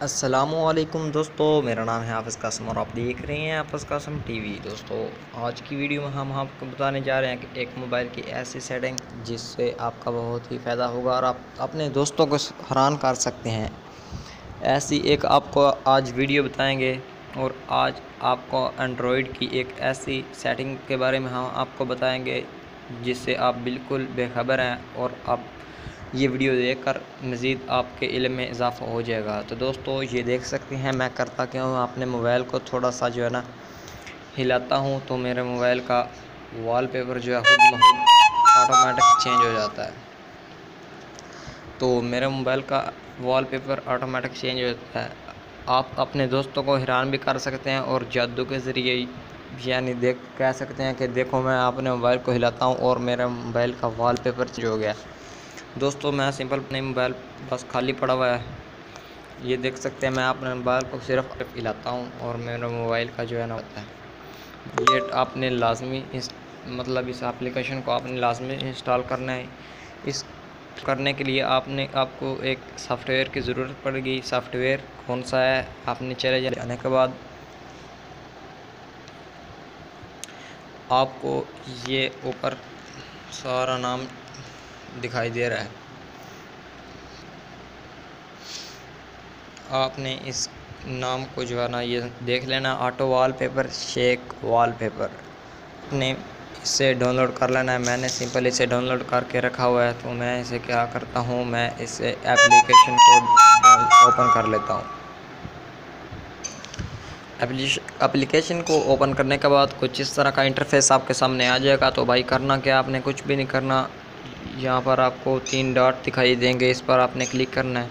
अस्सलामुअलैकुम दोस्तों, मेरा नाम है हाफ़िज़ कासिम और आप देख रहे हैं हाफ़िज़ कासिम टीवी। दोस्तों, आज की वीडियो में हम आपको बताने जा रहे हैं कि एक मोबाइल की ऐसी सेटिंग जिससे आपका बहुत ही फ़ायदा होगा और आप अपने दोस्तों को हैरान कर सकते हैं। ऐसी एक आपको आज वीडियो बताएंगे और आज आपको एंड्रॉयड की एक ऐसी सेटिंग के बारे में हम आपको बताएंगे जिससे आप बिल्कुल बेखबर हैं और आप ये वीडियो देखकर मज़ीद आपके इल्म में इजाफ़ा हो जाएगा। तो दोस्तों, ये देख सकते हैं मैं करता क्या हूँ, अपने मोबाइल को थोड़ा सा जो है ना हिलाता हूँ तो मेरे मोबाइल का वॉलपेपर जो है खुद ब खुद ऑटोमेटिक चेंज हो जाता है। तो मेरे मोबाइल का वॉलपेपर ऑटोमेटिक चेंज हो जाता है। आप अपने दोस्तों को हैरान भी कर सकते हैं और जादू के ज़रिए यानी कह सकते हैं कि देखो मैं अपने मोबाइल को हिलाता हूँ और मेरे मोबाइल का वॉलपेपर चेंज हो गया। दोस्तों, मैं सिंपल अपने मोबाइल बस खाली पड़ा हुआ है, ये देख सकते हैं। मैं अपने मोबाइल को सिर्फ हिलाता हूँ और मेरे मोबाइल का जो है ना होता है। ये आपने लाजमी इस एप्लीकेशन को आपने लाजमी इंस्टॉल करना है। इस करने के लिए आपको एक सॉफ्टवेयर की ज़रूरत पड़ेगी। सॉफ्टवेयर कौन सा है, आपने चले जाने के बाद आपको ये ऊपर सारा नाम दिखाई दे रहा है। आपने इस नाम को जो है ना ये देख लेना, ऑटो वॉलपेपर शेक वॉलपेपर। आपने इसे डाउनलोड कर लेना है। मैंने सिंपल इसे डाउनलोड करके रखा हुआ है। तो मैं इसे क्या करता हूँ, मैं इसे एप्लीकेशन को ओपन कर लेता हूँ। एप्लीकेशन को ओपन करने के बाद कुछ इस तरह का इंटरफेस आपके सामने आ जाएगा। तो भाई करना क्या, आपने कुछ भी नहीं करना। यहाँ पर आपको 3 डॉट दिखाई देंगे, इस पर आपने क्लिक करना है।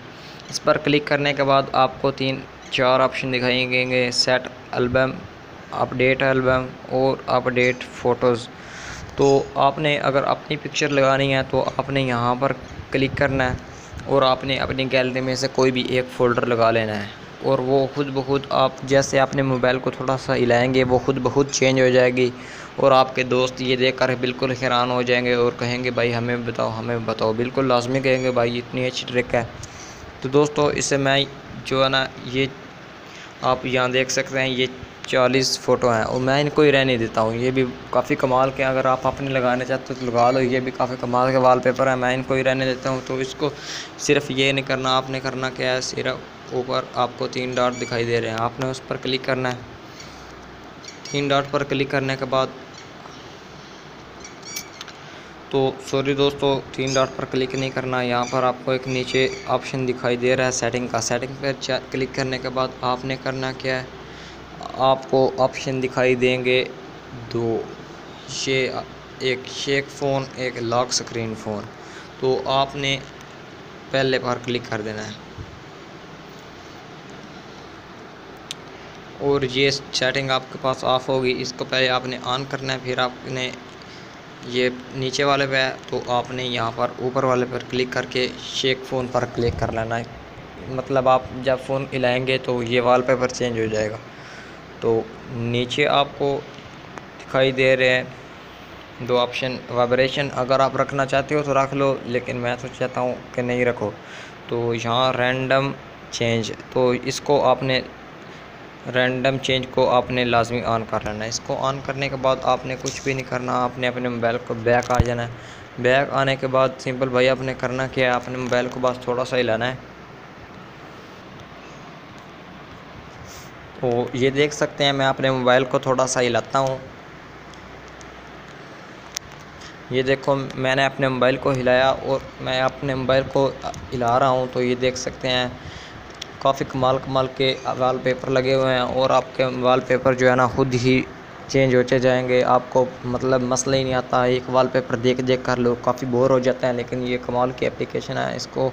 इस पर क्लिक करने के बाद आपको 3-4 ऑप्शन दिखाई देंगे, सेट एल्बम, अपडेट एल्बम और अपडेट फ़ोटोज़। तो आपने अगर अपनी पिक्चर लगानी है तो आपने यहाँ पर क्लिक करना है और आपने अपनी गैलरी में से कोई भी एक फ़ोल्डर लगा लेना है और वो खुद ब खुद आप जैसे अपने मोबाइल को थोड़ा सा हिलाएंगे वो खुद ब खुद चेंज हो जाएगी और आपके दोस्त ये देखकर बिल्कुल हैरान हो जाएंगे और कहेंगे भाई हमें बताओ, हमें बताओ। बिल्कुल लाजमी कहेंगे भाई इतनी अच्छी ट्रिक है। तो दोस्तों, इसे मैं जो है ना ये आप यहाँ देख सकते हैं, ये 40 फ़ोटो हैं और मैं इनको ही रहने देता हूँ। ये भी काफ़ी कमाल के, अगर आप अपने लगाने चाहते हो तो लगा लो। ये भी काफ़ी कमाल के वॉलपेपर है, मैं इनको ही रहने देता हूँ। तो इसको सिर्फ ये नहीं करना, आपने करना क्या है, सिर्फ ऊपर आपको 3 डॉट दिखाई दे रहे हैं, आपने उस पर क्लिक करना है। 3 डॉट पर क्लिक करने के बाद तो सॉरी दोस्तों, 3 डॉट पर क्लिक नहीं करना। यहाँ पर आपको एक नीचे ऑप्शन दिखाई दे रहा है सेटिंग का। सेटिंग पर क्लिक करने के बाद आपने करना क्या है, आपको ऑप्शन दिखाई देंगे 2, एक शेक फ़ोन, एक लॉक स्क्रीन फ़ोन। तो आपने पहले पर क्लिक कर देना है और ये सेटिंग आपके पास ऑफ होगी। इसको पहले आपने ऑन करना है, फिर आपने ये नीचे वाले पे है तो आपने यहाँ पर ऊपर वाले पर क्लिक करके शेक फ़ोन पर क्लिक कर लेना है। मतलब आप जब फ़ोन हिलाएंगे तो ये वॉलपेपर चेंज हो जाएगा। तो नीचे आपको दिखाई दे रहे हैं 2 ऑप्शन, वाइब्रेशन अगर आप रखना चाहते हो तो रख लो, लेकिन मैं तो चाहता हूँ कि नहीं रखो। तो यहाँ रैंडम चेंज, तो इसको आपने रैंडम चेंज को आपने लाजमी ऑन कर लेना है। इसको ऑन करने के बाद आपने कुछ भी नहीं करना, आपने अपने मोबाइल को बैक आ जाना है। बैक आने के बाद सिंपल भाई आपने करना क्या है, अपने मोबाइल को बस थोड़ा सा हिलाना है। तो ये देख सकते हैं मैं अपने मोबाइल को थोड़ा सा हिलाता हूँ। ये देखो मैंने अपने मोबाइल को हिलाया और मैं अपने मोबाइल को हिला रहा हूँ। तो ये देख सकते हैं काफ़ी कमाल कमाल के वॉलपेपर लगे हुए हैं और आपके वॉलपेपर जो है ना खुद ही चेंज होते जाएंगे। आपको मतलब मसला ही नहीं आता। एक वॉलपेपर देख देख कर लोग काफ़ी बोर हो जाते हैं, लेकिन ये कमाल की एप्लीकेशन है, इसको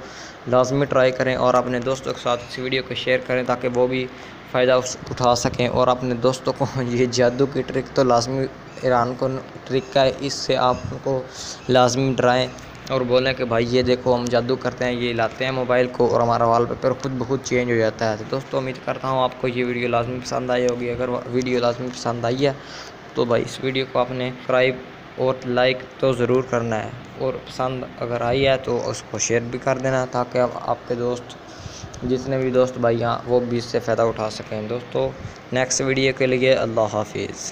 लाजमी ट्राई करें और अपने दोस्तों के साथ इस वीडियो को शेयर करें ताकि वो भी फ़ायदा उठा सकें और अपने दोस्तों को ये जादू की ट्रिक तो लाजमी ईरान को ट्रिक का है, इससे आपको लाजमी डराएँ और बोलें कि भाई ये देखो हम जादू करते हैं, ये लाते हैं मोबाइल को और हमारा वॉलपेपर खुद ब खुद चेंज हो जाता है। तो दोस्तों, उम्मीद करता हूँ आपको ये वीडियो लाजमी पसंद आई होगी। अगर वीडियो लाजमी पसंद आई है तो भाई इस वीडियो को आपने सब्सक्राइब और लाइक तो ज़रूर करना है और पसंद अगर आई है तो उसको शेयर भी कर देना ताकि आपके दोस्त जितने भी दोस्त भाई यहाँ वो भी इससे फ़ायदा उठा सकें। दोस्तों नेक्स्ट वीडियो के लिए अल्लाह हाफिज़।